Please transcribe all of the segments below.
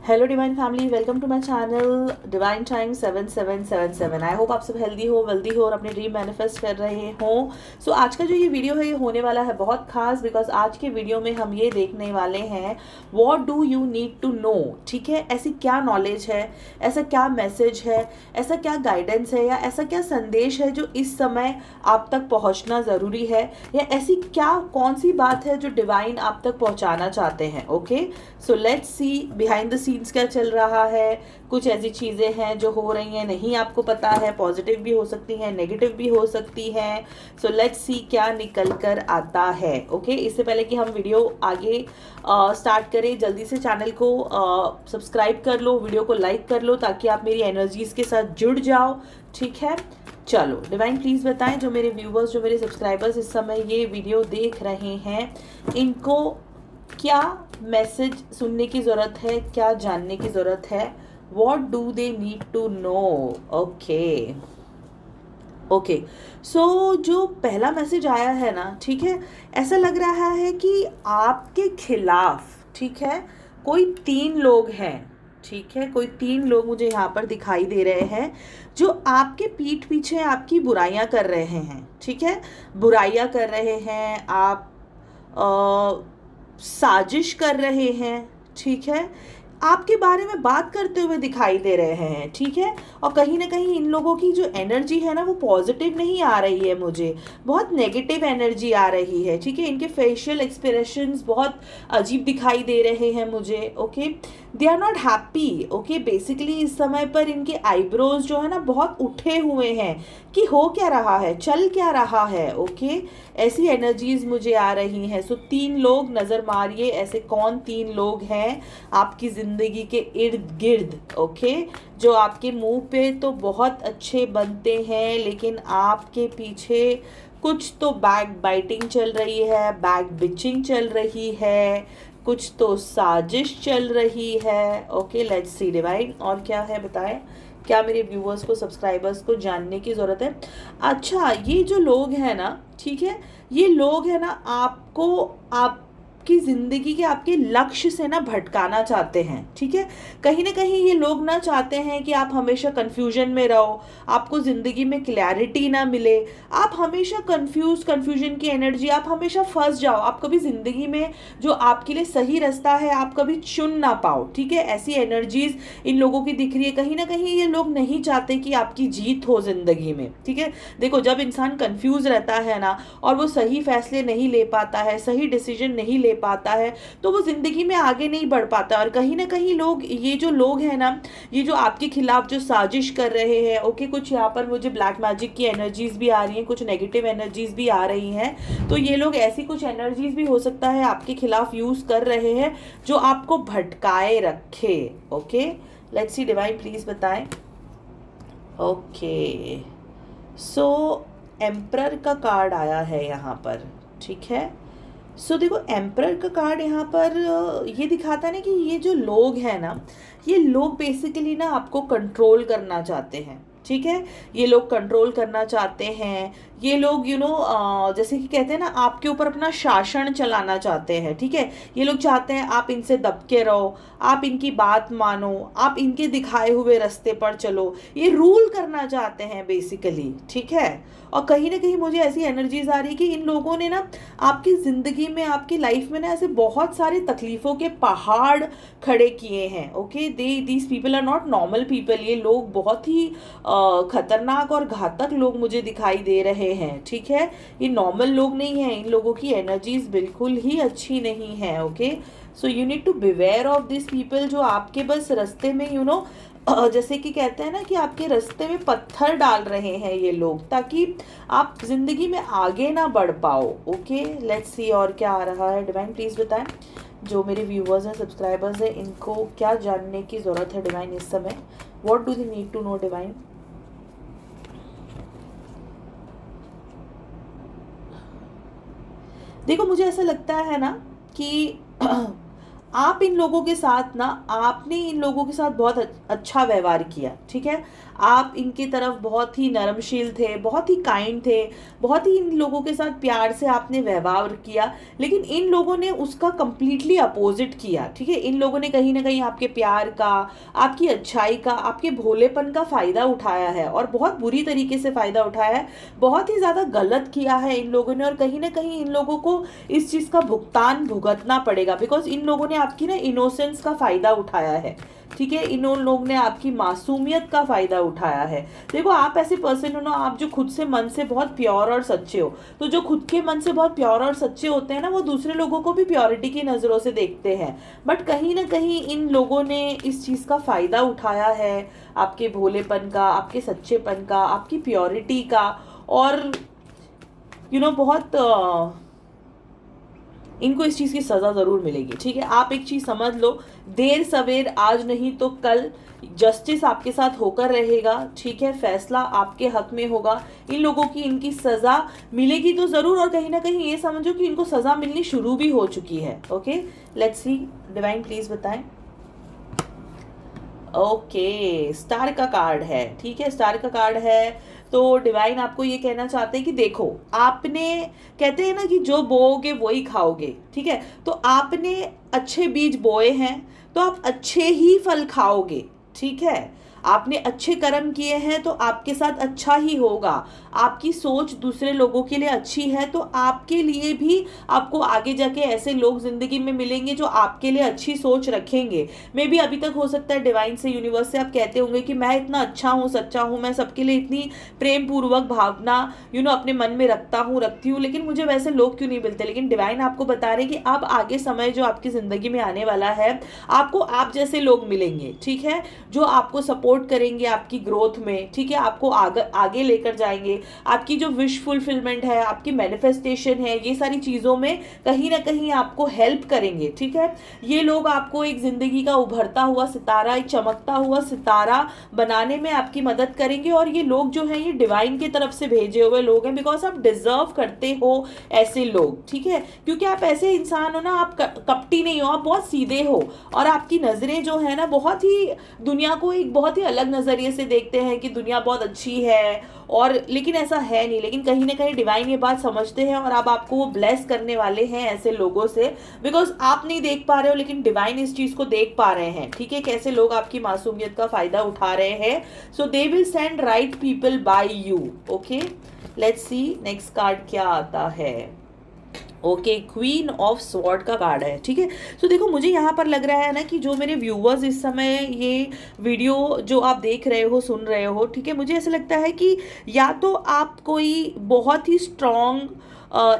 Hello divine family, welcome to my channel divine time 7777। I hope आप सब healthy हो, wealthy हो और अपने ड्रीम मैनिफेस्ट कर रहे हो। सो आज का जो ये वीडियो है ये होने वाला है बहुत खास, बिकॉज आज के वीडियो में हम ये देखने वाले हैं what do you need to know. ठीक है, ऐसी क्या नॉलेज है, ऐसा क्या मैसेज है, ऐसा क्या गाइडेंस है या ऐसा क्या संदेश है जो इस समय आप तक पहुंचना ज़रूरी है, या ऐसी क्या कौन सी बात है जो डिवाइन आप तक पहुंचाना चाहते हैं। Okay, so let's see behind the scenes क्या चल रहा है। कुछ ऐसी चीज़ें हैं जो हो रही हैं, नहीं आपको पता है, पॉजिटिव भी हो सकती हैं, नेगेटिव भी हो सकती हैं। सो लेट्स सी क्या निकल कर आता है। ओके, इससे पहले कि हम वीडियो आगे स्टार्ट करें, जल्दी से चैनल को सब्सक्राइब कर लो, वीडियो को लाइक कर लो ताकि आप मेरी एनर्जीज़ के साथ जुड़ जाओ। ठीक है, चलो डिवाइन प्लीज़ बताएं, जो मेरे व्यूवर्स, जो मेरे सब्सक्राइबर्स इस समय ये वीडियो देख रहे हैं, इनको क्या मैसेज सुनने की ज़रूरत है, क्या जानने की ज़रूरत है। What do they need to know. Okay okay, so जो पहला मैसेज आया है ना, ठीक है, ऐसा लग रहा है कि आपके खिलाफ, ठीक है, कोई 3 लोग हैं। ठीक है, कोई 3 लोग मुझे यहाँ पर दिखाई दे रहे हैं जो आपके पीठ पीछे आपकी बुराइयां कर रहे हैं। ठीक है, बुराइयां कर रहे हैं, आप साजिश कर रहे हैं। ठीक है, आपके बारे में बात करते हुए दिखाई दे रहे हैं। ठीक है, और कहीं ना कहीं इन लोगों की जो एनर्जी है ना वो पॉजिटिव नहीं आ रही है, मुझे बहुत नेगेटिव एनर्जी आ रही है। ठीक है, इनके फेशियल एक्सप्रेशंस बहुत अजीब दिखाई दे रहे हैं मुझे। Okay, they are not happy. Okay, basically इस समय पर इनके आईब्रोज जो है ना बहुत उठे हुए हैं कि हो क्या रहा है, चल क्या रहा है। ओके, ऐसी एनर्जीज मुझे आ रही हैं। सो 3 लोग नज़र मारिए, ऐसे कौन 3 लोग हैं आपकी ज़िंदगी के इर्द गिर्द। ओके, जो आपके मुंह पे तो बहुत अच्छे बनते हैं लेकिन आपके पीछे कुछ तो बैक बाइटिंग चल रही है, बैक बिचिंग चल रही है, कुछ तो साजिश चल रही है। ओके, लेट्स सी डिवाइन, और क्या है बताएं, क्या मेरे व्यूवर्स को, सब्सक्राइबर्स को जानने की ज़रूरत है। अच्छा, ये जो लोग हैं ना, ठीक है, ये लोग हैं ना आपको आपकी ज़िंदगी के आपके लक्ष्य से ना भटकाना चाहते हैं। ठीक है, कहीं ना कहीं ये लोग ना चाहते हैं कि आप हमेशा कन्फ्यूजन में रहो, आपको ज़िंदगी में क्लैरिटी ना मिले, आप हमेशा कन्फ्यूजन की एनर्जी, आप हमेशा फंस जाओ, आप कभी ज़िंदगी में जो आपके लिए सही रास्ता है आप कभी चुन ना पाओ। ठीक है, ऐसी एनर्जीज इन लोगों की दिख रही है। कहीं ना कहीं ये लोग नहीं चाहते कि आपकी जीत हो ज़िंदगी में। ठीक है, देखो, जब इंसान कंफ्यूज रहता है ना और वो सही फैसले नहीं ले पाता है, सही डिसीजन नहीं ले पाता है, तो वो ज़िंदगी में आगे नहीं बढ़ पाता। और कहीं ना कहीं लोग, ये जो लोग हैं ना, ये जो आपके खिलाफ जो साजिश कर रहे हैं, ओके, कुछ यहाँ पर मुझे ब्लैक मैजिक की एनर्जीज भी आ रही हैं, कुछ नेगेटिव एनर्जीज भी आ रही हैं। तो ये लोग ऐसी कुछ एनर्जीज भी हो सकता है आपके खिलाफ यूज़ कर रहे हैं जो आपको भटकाए रखे। Okay, let's see divine please बताएं। ओके, सो एम्परर का कार्ड आया है यहाँ पर। ठीक है, सो देखो, एम्परर का कार्ड यहाँ पर ये दिखाता है ना कि ये जो लोग हैं ना, ये लोग बेसिकली ना आपको कंट्रोल करना चाहते हैं। ठीक है, ये लोग कंट्रोल करना चाहते हैं, ये लोग जैसे कि कहते हैं ना, आपके ऊपर अपना शासन चलाना चाहते हैं। ठीक है, ये लोग चाहते हैं आप इनसे दबके रहो, आप इनकी बात मानो, आप इनके दिखाए हुए रास्ते पर चलो, ये रूल करना चाहते हैं बेसिकली। ठीक है, और कहीं ना कहीं मुझे ऐसी एनर्जीज आ रही है कि इन लोगों ने ना आपकी ज़िंदगी में, आपकी लाइफ में ना ऐसे बहुत सारे तकलीफ़ों के पहाड़ खड़े किए हैं। Okay, these people are not normal people. ये लोग बहुत ही खतरनाक और घातक लोग मुझे दिखाई दे रहे हैं। ठीक है, ये नॉर्मल लोग नहीं हैं, इन लोगों की एनर्जीज बिल्कुल ही अच्छी नहीं है। Okay, so you need to beware of this people जो आपके बस रास्ते में जैसे कि कहते हैं ना कि आपके रास्ते में पत्थर डाल रहे हैं ये लोग, ताकि आप जिंदगी में आगे ना बढ़ पाओ। ओके, लेट्स सी और क्या आ रहा है। डिवाइन प्लीज़ बताएं, जो मेरे व्यूवर्स हैं, सब्सक्राइबर्स हैं, इनको क्या जानने की ज़रूरत है डिवाइन इस समय। What do they need to know divine. देखो, मुझे ऐसा लगता है ना कि आप इन लोगों के साथ ना, आपने इन लोगों के साथ बहुत अच्छा व्यवहार किया, ठीक है। आप इनकी तरफ बहुत ही नरमशील थे, बहुत ही काइंड थे, बहुत ही इन लोगों के साथ प्यार से आपने व्यवहार किया। लेकिन इन लोगों ने उसका कंप्लीटली अपोजिट किया, ठीक है। इन लोगों ने कहीं ना कहीं आपके प्यार का, आपकी अच्छाई का, आपके भोलेपन का फ़ायदा उठाया है, और बहुत बुरी तरीके से फ़ायदा उठाया है। बहुत ही ज़्यादा गलत किया है इन लोगों ने, और कहीं ना कहीं इन लोगों को इस चीज़ का भुगतान भुगतना पड़ेगा, बिकॉज इन लोगों ने आपकी ना इनोसेंस का फ़ायदा उठाया है, ठीक है। इन लोग ने आपकी मासूमियत का फ़ायदा उठाया है। देखो, आप ऐसे पर्सन हो ना, आप जो खुद से मन से बहुत प्योर और सच्चे हो, तो जो खुद के मन से बहुत प्योर और सच्चे होते हैं ना, वो दूसरे लोगों को भी प्योरिटी की नज़रों से देखते हैं। बट कहीं ना कहीं इन लोगों ने इस चीज़ का फ़ायदा उठाया है, आपके भोलेपन का, आपके सच्चेपन का, आपकी प्योरिटी का। और बहुत इनको इस चीज़ की सज़ा ज़रूर मिलेगी, ठीक है। आप एक चीज़ समझ लो, देर सवेर आज नहीं तो कल जस्टिस आपके साथ होकर रहेगा, ठीक है। फैसला आपके हक में होगा। इन लोगों की इनकी सज़ा मिलेगी तो ज़रूर, और कहीं ना कहीं ये समझो कि इनको सज़ा मिलनी शुरू भी हो चुकी है। Okay, let's see, divine please बताएं। ओके, स्टार का कार्ड है, ठीक है। स्टार का कार्ड है, तो डिवाइन आपको ये कहना चाहते हैं कि देखो, आपने, कहते हैं ना कि जो बोओगे वही खाओगे, ठीक है। तो आपने अच्छे बीज बोए हैं, तो आप अच्छे ही फल खाओगे, ठीक है। आपने अच्छे कर्म किए हैं तो आपके साथ अच्छा ही होगा। आपकी सोच दूसरे लोगों के लिए अच्छी है, तो आपके लिए भी, आपको आगे जाके ऐसे लोग ज़िंदगी में मिलेंगे जो आपके लिए अच्छी सोच रखेंगे। मे बी अभी तक हो सकता है डिवाइन से, यूनिवर्स से आप कहते होंगे कि मैं इतना अच्छा हूँ, सच्चा हूँ, मैं सबके लिए इतनी प्रेम पूर्वक भावना अपने मन में रखती हूँ, लेकिन मुझे वैसे लोग क्यों नहीं मिलते। लेकिन डिवाइन आपको बता रहे कि अब आगे समय जो आपकी ज़िंदगी में आने वाला है, आपको आप जैसे लोग मिलेंगे, ठीक है, जो आपको सपोर्ट करेंगे आपकी ग्रोथ में, ठीक है। आपको आगे लेकर जाएंगे। आपकी जो विश फुलफिलमेंट है, आपकी मैनिफेस्टेशन है, ये सारी चीज़ों में कहीं ना कहीं आपको हेल्प करेंगे, ठीक है। ये लोग आपको एक ज़िंदगी का उभरता हुआ सितारा, एक चमकता हुआ सितारा बनाने में आपकी मदद करेंगे। और ये लोग जो हैं, ये डिवाइन की तरफ से भेजे हुए लोग हैं, बिकॉज आप डिजर्व करते हो ऐसे लोग, ठीक है। क्योंकि आप ऐसे इंसान हो ना, आप कपटी नहीं हो, आप बहुत सीधे हो, और आपकी नज़रें जो है ना, बहुत ही दुनिया को एक बहुत ही अलग नज़रिए से देखते हैं कि दुनिया बहुत अच्छी है, और लेकिन ऐसा है नहीं। लेकिन कहीं ना कहीं डिवाइन ये बात समझते हैं, और अब आपको वो ब्लेस करने वाले हैं ऐसे लोगों से, बिकॉज आप नहीं देख पा रहे हो, लेकिन डिवाइन इस चीज़ को देख पा रहे हैं, ठीक है। कैसे लोग आपकी मासूमियत का फ़ायदा उठा रहे हैं। So they will send right people by you. Okay, let's see next card क्या आता है। ओके, क्वीन ऑफ स्वॉर्ड का कार्ड है, ठीक है। तो देखो, मुझे यहाँ पर लग रहा है ना कि जो मेरे व्यूवर्स इस समय ये वीडियो जो आप देख रहे हो, सुन रहे हो, ठीक है, मुझे ऐसा लगता है कि या तो आप कोई बहुत ही स्ट्रॉन्ग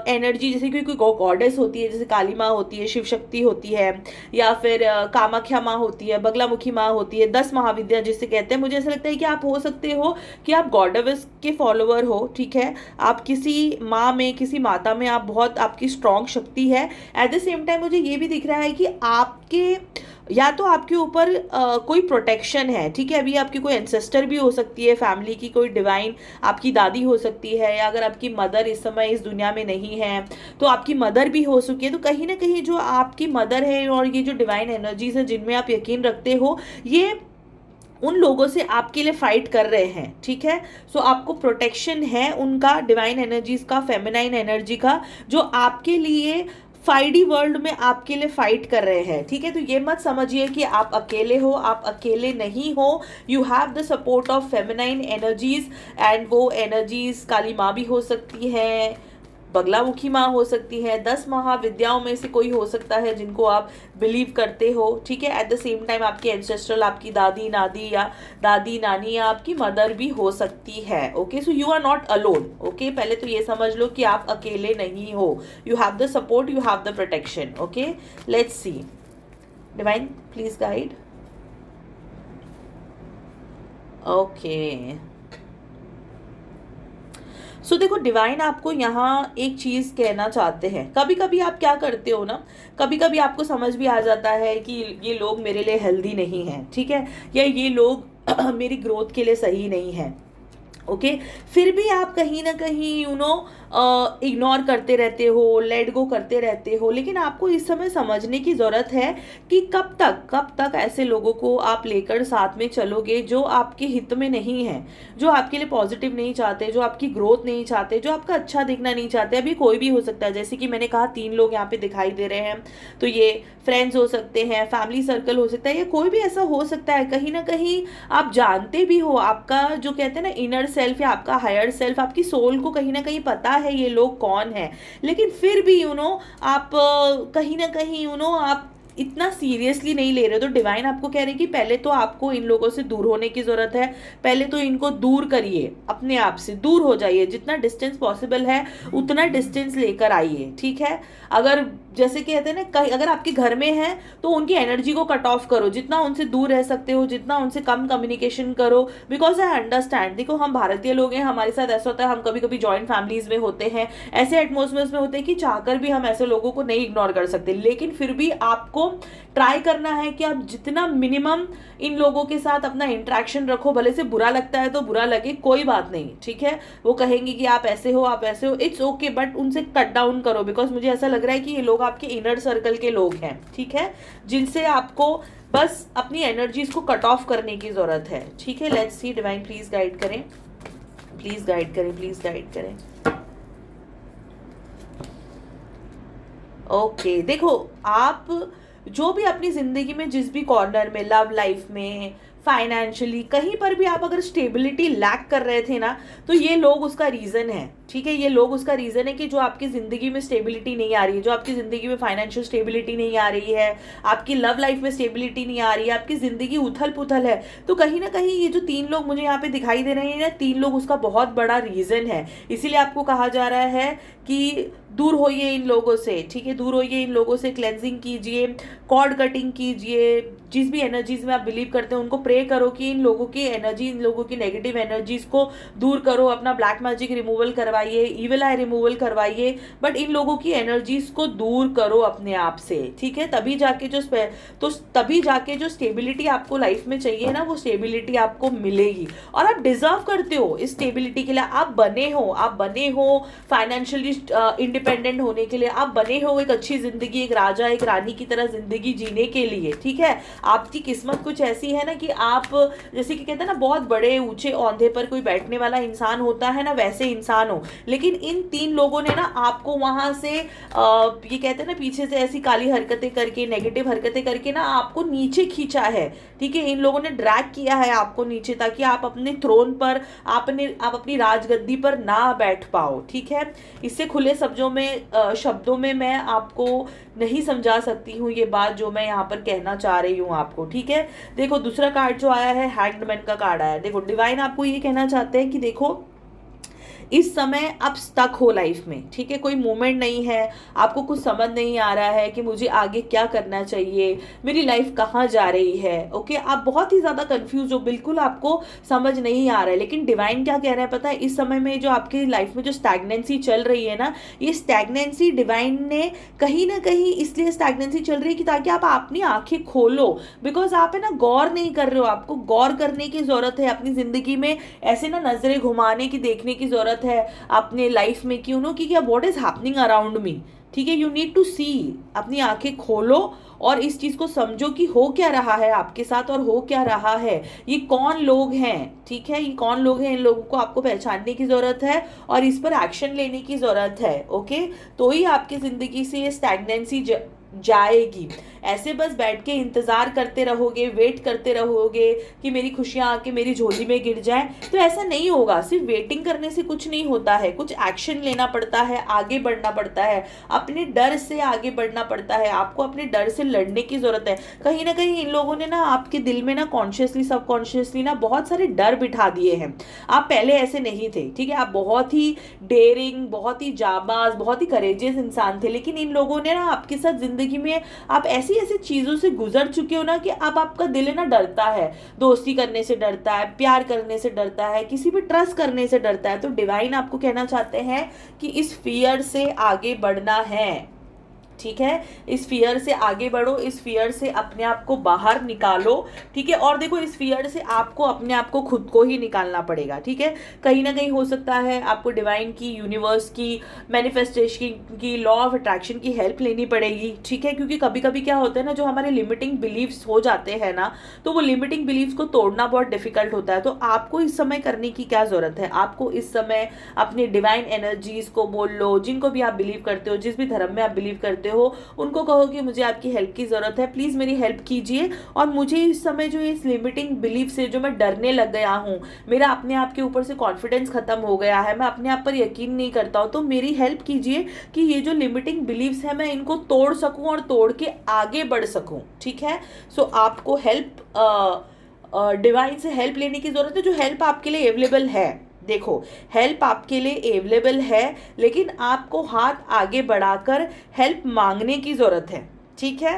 एनर्जी, जैसे कोई गॉडेस होती है, जैसे काली माँ होती है, शिव शक्ति होती है, या फिर कामाख्या माँ होती है, बगलामुखी माँ होती है, 10 महाविद्या जिसे कहते हैं। मुझे ऐसा लगता है कि आप हो सकते हो कि आप गॉडेस के फॉलोअर हो, ठीक है। आप किसी माँ में, किसी माता में आप बहुत, आपकी स्ट्रॉन्ग शक्ति है। एट द सेम टाइम मुझे ये भी दिख रहा है कि आपके, या तो आपके ऊपर कोई प्रोटेक्शन है, ठीक है। अभी आपकी कोई एंसेस्टर भी हो सकती है, फैमिली की कोई डिवाइन आपकी दादी हो सकती है, या अगर आपकी मदर इस समय इस दुनिया में नहीं है तो आपकी मदर भी हो सकती है। तो कहीं ना कहीं जो आपकी मदर है, और ये जो डिवाइन एनर्जीज है जिनमें आप यकीन रखते हो, ये उन लोगों से आपके लिए फाइट कर रहे हैं, ठीक है। सो आपको प्रोटेक्शन है उनका, डिवाइन एनर्जीज का, फेमिनाइन एनर्जी का, जो आपके लिए 5D वर्ल्ड में आपके लिए फाइट कर रहे हैं, ठीक है। तो ये मत समझिए कि आप अकेले हो, आप अकेले नहीं हो। You have the support of feminine energies, and वो एनर्जीज काली माँ भी हो सकती है, बगलामुखी माँ हो सकती है, 10 महाविद्याओं में से कोई हो सकता है जिनको आप बिलीव करते हो, ठीक है। एट द सेम टाइम आपकी एंसेस्ट्रल, आपकी दादी नादी या दादी नानी या आपकी मदर भी हो सकती है। Okay, so you are not alone. Okay, पहले तो ये समझ लो कि आप अकेले नहीं हो। You have the support, you have the protection. Okay, let's see, divine please guide. Okay, so देखो, डिवाइन आपको यहाँ एक चीज़ कहना चाहते हैं। कभी कभी आप क्या करते हो ना, कभी कभी आपको समझ भी आ जाता है कि ये लोग मेरे लिए हेल्दी नहीं हैं, ठीक है, या ये लोग मेरी ग्रोथ के लिए सही नहीं है। ओके फिर भी आप कहीं ना कहीं इग्नोर करते रहते हो, लेट गो करते रहते हो। लेकिन आपको इस समय समझने की ज़रूरत है कि कब तक ऐसे लोगों को आप लेकर साथ में चलोगे जो आपके हित में नहीं है, जो आपके लिए पॉजिटिव नहीं चाहते, जो आपकी ग्रोथ नहीं चाहते, जो आपका अच्छा दिखना नहीं चाहते। अभी कोई भी हो सकता है, जैसे कि मैंने कहा 3 लोग यहाँ पे दिखाई दे रहे हैं, तो ये फ्रेंड्स हो सकते हैं, फैमिली सर्कल हो सकता है, या कोई भी ऐसा हो सकता है। कहीं ना कहीं आप जानते भी हो, आपका जो कहते हैं ना इनर सेल्फ या आपका हायर सेल्फ, आपकी सोल को कहीं ना कहीं पता है ये लोग कौन है। लेकिन फिर भी आप कहीं ना कहीं आप इतना सीरियसली नहीं ले रहे। तो डिवाइन आपको कह रहे हैं कि पहले तो आपको इन लोगों से दूर होने की ज़रूरत है। पहले तो इनको दूर करिए, अपने आप से दूर हो जाइए, जितना डिस्टेंस पॉसिबल है उतना डिस्टेंस लेकर आइए, ठीक है। अगर जैसे कहते हैं ना, कहीं अगर आपके घर में है तो उनकी एनर्जी को कट ऑफ करो, जितना उनसे दूर रह सकते हो, जितना उनसे कम कम्युनिकेशन करो। बिकॉज आई अंडरस्टैंड, देखो हम भारतीय लोग हैं, हमारे साथ ऐसा होता है, हम कभी कभी जॉइंट फैमिलीज में होते हैं, ऐसे एटमोसफियर्स में होते हैं कि चाहकर भी हम ऐसे लोगों को नहीं इग्नोर कर सकते। लेकिन फिर भी आपको ट्राई करना है कि आप जितना मिनिमम इन लोगों के साथ अपना इंटरेक्शन रखो। भले से बुरा लगता है तो बुरा लगे, कोई बात नहीं, ठीक है। वो कहेंगे कि आप ऐसे हो, आप ऐसे हो, इट्स ओके, बट उनसे कट डाउन करो। बिकॉज मुझे ऐसा लग रहा है कि ये लोग आपके इनर सर्कल के लोग हैं, ठीक है, जिनसे आपको बस अपनी एनर्जीज को कट ऑफ करने की जरूरत है, ठीक है। Let's see, divine please guide करें, प्लीज गाइड करें, प्लीज गाइड करें। ओके देखो, आप जो भी अपनी जिंदगी में जिस भी कॉर्नर में, लव लाइफ में, फाइनेंशियली, कहीं पर भी आप अगर स्टेबिलिटी लैक कर रहे थे ना, तो ये लोग उसका रीजन है, ठीक है। ये लोग उसका रीजन है कि जो आपकी जिंदगी में स्टेबिलिटी नहीं आ रही है, जो आपकी जिंदगी में फाइनेंशियल स्टेबिलिटी नहीं आ रही है, आपकी लव लाइफ में स्टेबिलिटी नहीं आ रही है, आपकी जिंदगी उथल पुथल है, तो कहीं ना कहीं ये जो 3 लोग मुझे यहाँ पे दिखाई दे रहे हैं ना, 3 लोग उसका बहुत बड़ा रीजन है। इसीलिए आपको कहा जा रहा है कि दूर होइए इन लोगों से, ठीक है, दूर होइए इन लोगों से, क्लेंजिंग कीजिए, कॉर्ड कटिंग कीजिए, जिस भी एनर्जीज में आप बिलीव करते हैं उनको प्रे करो कि इन लोगों की एनर्जी, इन लोगों की नेगेटिव एनर्जीज को दूर करो, अपना ब्लैक मैजिक रिमूवल करवाइए, इविल आई रिमूवल करवाइए, बट इन लोगों की एनर्जीज को दूर करो अपने आप से, ठीक है। तभी जाके जो स्टेबिलिटी आपको लाइफ में चाहिए ना, वो स्टेबिलिटी आपको मिलेगी। और आप डिजर्व करते हो इस स्टेबिलिटी के लिए, आप बने हो फाइनेंशियली इंडिपेंडेंट होने के लिए, आप बने हो एक अच्छी जिंदगी, एक राजा एक रानी की तरह जिंदगी जीने के लिए, ठीक है। आपकी किस्मत कुछ ऐसी है ना कि आप, जैसे कि कहते हैं ना, बहुत बड़े ऊंचे औंधे पर कोई बैठने वाला इंसान होता है ना, वैसे इंसान हो। लेकिन इन 3 लोगों ने ना आपको वहां से ये कहते हैं ना, पीछे से ऐसी काली हरकतें करके, नेगेटिव हरकतें करके ना आपको नीचे खींचा है, ठीक है। इन लोगों ने ड्रैग किया है आपको नीचे, ताकि आप अपने थ्रोन पर, आप अपनी राजगद्दी पर ना बैठ पाओ, ठीक है। इससे खुले शब्दों में मैं आपको नहीं समझा सकती हूँ ये बात जो मैं यहाँ पर कहना चाह रही हूँ आपको, ठीक है। देखो दूसरा कार्ड जो आया है, हैंग्ड का कार्ड आया है। देखो डिवाइन आपको ये कहना चाहते हैं कि देखो इस समय आप स्टक हो लाइफ में, ठीक है, कोई मोमेंट नहीं है, आपको कुछ समझ नहीं आ रहा है कि मुझे आगे क्या करना चाहिए, मेरी लाइफ कहाँ जा रही है, ओके। आप बहुत ही ज़्यादा कंफ्यूज हो, बिल्कुल आपको समझ नहीं आ रहा है। लेकिन डिवाइन क्या कह रहा है पता है, इस समय में जो आपकी लाइफ में जो स्टैग्नेंसी चल रही है ना, ये स्टैग्नेंसी डिवाइन ने कहीं ना कहीं इसलिए स्टैग्नेंसी चल रही है कि ताकि आप अपनी आंखें खोलो। बिकॉज आप है ना गौर नहीं कर रहे हो, आपको गौर करने की ज़रूरत है अपनी ज़िंदगी में, ऐसे ना नज़रें घुमाने की, देखने की ज़रूरत है अपने लाइफ में कि कि क्या what is happening around me, ठीक है। यू नीड टू सी, अपनी आंखें खोलो और इस चीज को समझो कि हो क्या रहा है आपके साथ और हो क्या रहा है, ये कौन लोग हैं, ठीक है, ये कौन लोग हैं, इन लोगों को आपको पहचानने की जरूरत है और इस पर एक्शन लेने की जरूरत है, ओके। तो ही आपकी जिंदगी से ये स्टैग्नेंसी जाएगी। ऐसे बस बैठ के इंतजार करते रहोगे, वेट करते रहोगे कि मेरी खुशियां आके मेरी झोली में गिर जाएं, तो ऐसा नहीं होगा। सिर्फ वेटिंग करने से कुछ नहीं होता है, कुछ एक्शन लेना पड़ता है, आगे बढ़ना पड़ता है, अपने डर से आगे बढ़ना पड़ता है, आपको अपने डर से लड़ने की जरूरत है। कहीं ना कहीं इन लोगों ने ना आपके दिल में ना कॉन्शियसली सबकॉन्शियसली ना बहुत सारे डर बिठा दिए हैं। आप पहले ऐसे नहीं थे, ठीक है, आप बहुत ही डेयरिंग, बहुत ही जाबाज, बहुत ही करेजियस इंसान थे। लेकिन इन लोगों ने ना आपके साथ जिंदगी में आप ऐसी ऐसी चीजों से गुजर चुके हो ना कि अब आपका दिल है ना डरता है, दोस्ती करने से डरता है, प्यार करने से डरता है, किसी भी ट्रस्ट करने से डरता है। तो डिवाइन आपको कहना चाहते हैं कि इस फियर से आगे बढ़ना है, ठीक है। इस फियर से आगे बढ़ो, इस फियर से अपने आप को बाहर निकालो, ठीक है। और देखो इस फियर से आपको अपने आप को खुद को ही निकालना पड़ेगा, ठीक है। कहीं ना कहीं हो सकता है आपको डिवाइन की, यूनिवर्स की, मैनिफेस्टेशन की, लॉ ऑफ अट्रैक्शन की हेल्प लेनी पड़ेगी, ठीक है। क्योंकि कभी कभी क्या होता है ना, जो हमारे लिमिटिंग बिलीव्स हो जाते हैं ना, तो वो लिमिटिंग बिलीव्स को तोड़ना बहुत डिफिकल्ट होता है। तो आपको इस समय करने की क्या जरूरत है, आपको इस समय अपनी डिवाइन एनर्जीज को बोल लो, जिनको भी आप बिलीव करते हो, जिस भी धर्म में आप बिलीव करते हो, उनको कहो कि मुझे आपकी हेल्प की ज़रूरत है, प्लीज़ मेरी हेल्प कीजिए। और मुझे इस समय जो इस लिमिटिंग बिलीफ से जो मैं डरने लग गया हूँ, मेरा अपने आप के ऊपर से कॉन्फिडेंस खत्म हो गया है, मैं अपने आप पर यकीन नहीं करता हूँ, तो मेरी हेल्प कीजिए कि ये जो लिमिटिंग बिलीव्स है मैं इनको तोड़ सकूँ और तोड़ के आगे बढ़ सकूँ, ठीक है। सो आपको हेल्प, डिवाइन से हेल्प लेने की ज़रूरत है, जो हेल्प आपके लिए अवेलेबल है। देखो हेल्प आपके लिए अवेलेबल है, लेकिन आपको हाथ आगे बढ़ाकर हेल्प मांगने की ज़रूरत है, ठीक है।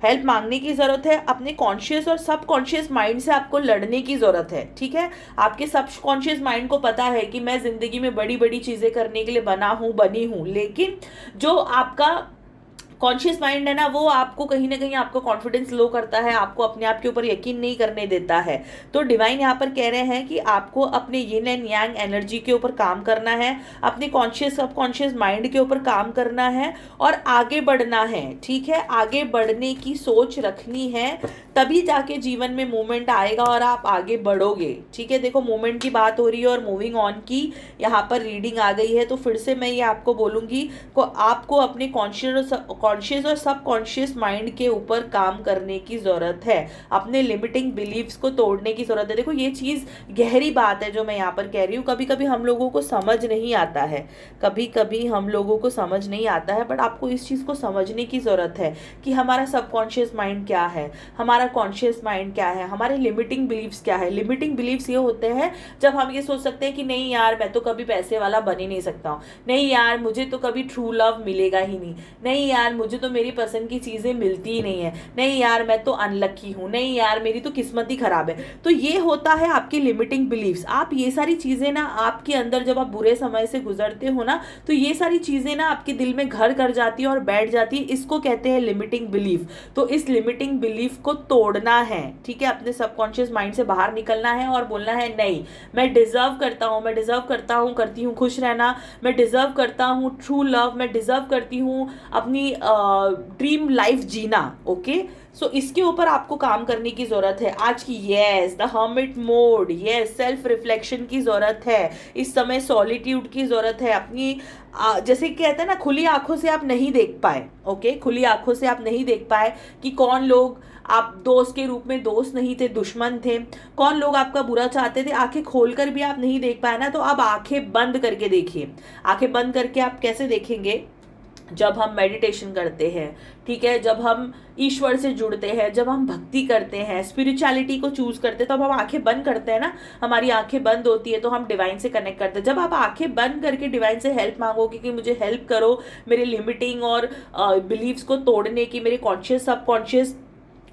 हेल्प मांगने की ज़रूरत है, अपने कॉन्शियस और सब कॉन्शियस माइंड से आपको लड़ने की ज़रूरत है, ठीक है। आपके सब कॉन्शियस माइंड को पता है कि मैं ज़िंदगी में बड़ी बड़ी चीज़ें करने के लिए बनी हूँ, लेकिन जो आपका कॉन्शियस माइंड है ना, वो आपको कहीं ना कहीं आपको कॉन्फिडेंस लो करता है, आपको अपने आप के ऊपर यकीन नहीं करने देता है। तो डिवाइन यहाँ पर कह रहे हैं कि आपको अपने यिन एंड यांग एनर्जी के ऊपर काम करना है, अपने कॉन्शियस सबकॉन्शियस माइंड के ऊपर काम करना है और आगे बढ़ना है, ठीक है। आगे बढ़ने की सोच रखनी है, तभी जाके जीवन में मूवमेंट आएगा और आप आगे बढ़ोगे, ठीक है। देखो मूवमेंट की बात हो रही है और मूविंग ऑन की यहाँ पर रीडिंग आ गई है, तो फिर से मैं ये आपको बोलूँगी को आपको अपने कॉन्शियस और सब कॉन्शियस माइंड के ऊपर काम करने की ज़रूरत है, अपने लिमिटिंग बिलीव्स को तोड़ने की ज़रूरत है। देखो ये चीज़ गहरी बात है जो मैं यहाँ पर कह रही हूँ, कभी कभी हम लोगों को समझ नहीं आता है, कभी कभी हम लोगों को समझ नहीं आता है, बट आपको इस चीज़ को समझने की ज़रूरत है कि हमारा सबकॉन्शियस माइंड क्या है, हमारा कॉन्शियस माइंड क्या है, हमारे लिमिटिंग बिलीव्स क्या है। लिमिटिंग बिलीव्स ये होते हैं जब हम ये सोच सकते हैं कि नहीं यार मैं तो कभी पैसे वाला बन ही नहीं सकता हूँ, नहीं यार मुझे तो कभी ट्रू लव मिलेगा ही नहीं, नहीं यार मुझे तो मेरी पसंद की चीज़ें मिलती ही नहीं है, नहीं यार मैं तो अनलकी हूँ, नहीं यार मेरी तो किस्मत ही खराब है। तो ये होता है आपकी लिमिटिंग बिलीव्स। आप ये सारी चीज़ें ना आपके अंदर जब आप बुरे समय से गुजरते हो ना, तो ये सारी चीज़ें ना आपके दिल में घर कर जाती है और बैठ जाती है, इसको कहते हैं लिमिटिंग बिलीफ। तो इस लिमिटिंग बिलीफ को तोड़ना है, ठीक है। अपने सबकॉन्शियस माइंड से बाहर निकलना है और बोलना है नहीं मैं डिजर्व करता हूँ, मैं डिजर्व करता हूँ, करती हूँ खुश रहना, मैं डिजर्व करता हूँ ट्रू लव, मैं डिजर्व करती हूँ अपनी ड्रीम लाइफ जीना, ओके। सो इसके ऊपर आपको काम करने की ज़रूरत है आज की। Yes the hermit mode, yes self reflection की ज़रूरत है, इस समय सॉलिट्यूड की ज़रूरत है। अपनी जैसे कहते हैं ना, खुली आंखों से आप नहीं देख पाए, ओके, खुली आंखों से आप नहीं देख पाए कि कौन लोग आप दोस्त के रूप में दोस्त नहीं थे, दुश्मन थे, कौन लोग आपका बुरा चाहते थे, आंखें खोलकर भी आप नहीं देख पाए ना, तो अब आंखें बंद करके देखिए। आंखें बंद करके आप कैसे देखेंगे, जब हम मेडिटेशन करते हैं, ठीक है, जब हम ईश्वर से जुड़ते हैं, जब हम भक्ति करते हैं, स्पिरिचुअलिटी को चूज करते हैं, तब हम आंखें बंद करते हैं ना, हमारी आंखें बंद होती है तो हम डिवाइन से कनेक्ट करते हैं। जब आप आंखें बंद करके डिवाइन से हेल्प मांगोगे कि मुझे हेल्प करो मेरे लिमिटिंग और बिलीव्स को तोड़ने की, मेरे कॉन्शियस सबकॉन्शियस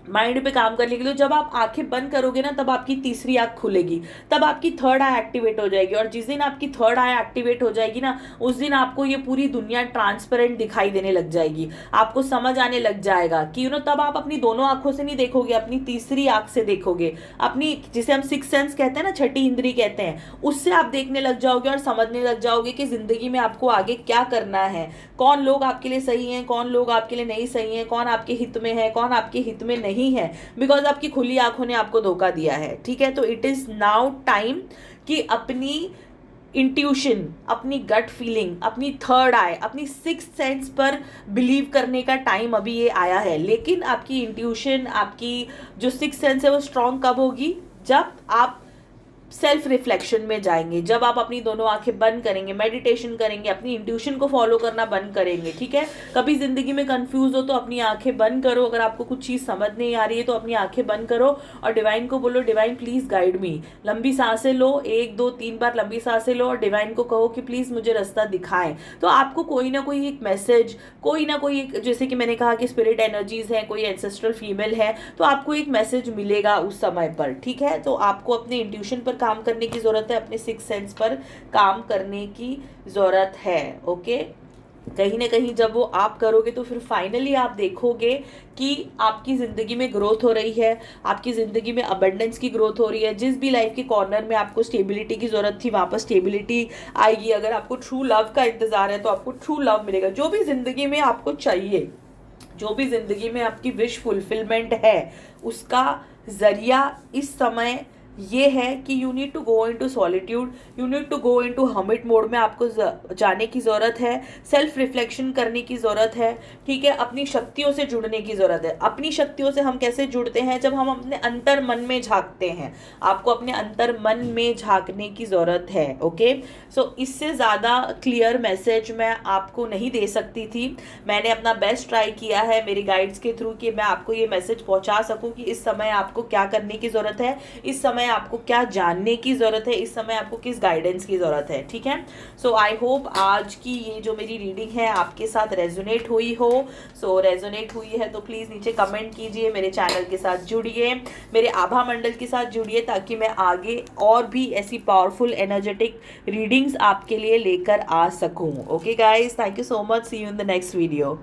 माइंड पे काम करने के लिए, जब आप आंखें बंद करोगे ना, तब आपकी तीसरी आंख खुलेगी, तब आपकी थर्ड आई एक्टिवेट हो जाएगी। और जिस दिन आपकी थर्ड आई एक्टिवेट हो जाएगी ना, उस दिन आपको ये पूरी दुनिया ट्रांसपेरेंट दिखाई देने लग जाएगी, आपको समझ आने लग जाएगा कि तब आप अपनी दोनों आंखों से नहीं देखोगे, अपनी तीसरी आंख से देखोगे, अपनी जिसे हम सिक्स सेंस कहते हैं ना, छठी इंद्री कहते हैं, उससे आप देखने लग जाओगे और समझने लग जाओगे कि जिंदगी में आपको आगे क्या करना है, कौन लोग आपके लिए सही हैं, कौन लोग आपके लिए नहीं सही हैं, कौन आपके हित में है, कौन आपके हित में नहीं है, बिकॉज आपकी खुली आंखों ने आपको धोखा दिया है, ठीक है। तो इट इज नाउ टाइम कि अपनी इंट्यूशन, अपनी गट फीलिंग, अपनी थर्ड आई, अपनी सिक्स्थ सेंस पर बिलीव करने का टाइम अभी ये आया है। लेकिन आपकी इंट्यूशन, आपकी जो सिक्स्थ सेंस है वो स्ट्रांग कब होगी, जब आप सेल्फ रिफ्लेक्शन में जाएंगे, जब आप अपनी दोनों आंखें बंद करेंगे, मेडिटेशन करेंगे, अपनी इंट्यूशन को फॉलो करना बंद करेंगे, ठीक है। कभी जिंदगी में कंफ्यूज हो तो अपनी आंखें बंद करो, अगर आपको कुछ चीज़ समझ नहीं आ रही है तो अपनी आंखें बंद करो और डिवाइन को बोलो डिवाइन प्लीज़ गाइड मी। लंबी सांसें लो, 1 2 3 बार लंबी सांसें लो और डिवाइन को कहो कि प्लीज़ मुझे रास्ता दिखाएं। तो आपको कोई ना कोई एक मैसेज, कोई ना कोई एक, जैसे कि मैंने कहा कि स्पिरिट एनर्जीज हैं, कोई एंसेस्ट्रल फीमेल है, तो आपको एक मैसेज मिलेगा उस समय पर, ठीक है। तो आपको अपने इंट्यूशन पर काम करने की जरूरत है, अपने सिक्स सेंस पर काम करने की जरूरत है, ओके। कहीं ना कहीं जब वो आप करोगे तो फिर फाइनली आप देखोगे कि आपकी ज़िंदगी में ग्रोथ हो रही है, आपकी ज़िंदगी में अबंडेंस की ग्रोथ हो रही है। जिस भी लाइफ के कॉर्नर में आपको स्टेबिलिटी की ज़रूरत थी वहाँ पर स्टेबिलिटी आएगी। अगर आपको ट्रू लव का इंतज़ार है तो आपको ट्रू लव मिलेगा। जो भी ज़िंदगी में आपको चाहिए, जो भी ज़िंदगी में आपकी विश फुलफिलमेंट है, उसका ज़रिया इस समय ये है कि you need to go into solitude, you need to go into hermit mode में आपको जाने की ज़रूरत है, सेल्फ रिफ्लेक्शन करने की ज़रूरत है, ठीक है। अपनी शक्तियों से जुड़ने की ज़रूरत है। अपनी शक्तियों से हम कैसे जुड़ते हैं? जब हम अपने अंतर मन में झांकते हैं। आपको अपने अंतर मन में झांकने की ज़रूरत है, ओके। सो इससे ज़्यादा क्लियर मैसेज मैं आपको नहीं दे सकती थी। मैंने अपना बेस्ट ट्राई किया है मेरी गाइड्स के थ्रू कि मैं आपको ये मैसेज पहुंचा सकूं कि इस समय आपको क्या करने की ज़रूरत है, इस समय आपको क्या जानने की ज़रूरत है, इस समय आपको किस गाइडेंस की ज़रूरत है, ठीक है। सो आई होप आज की ये जो मेरी रीडिंग है आपके साथ रेजोनेट हुई हो। सो रेजोनेट हुई है तो प्लीज़ नीचे कमेंट कीजिए, मेरे चैनल के साथ जुड़िए, मेरे आभा मंडल के साथ जुड़िए, ताकि मैं आगे और भी ऐसी पावरफुल एनर्जेटिक रीडिंग्स आपके लिए लेकर आ सकूं। Okay guys, thank you so much, see you in the next video.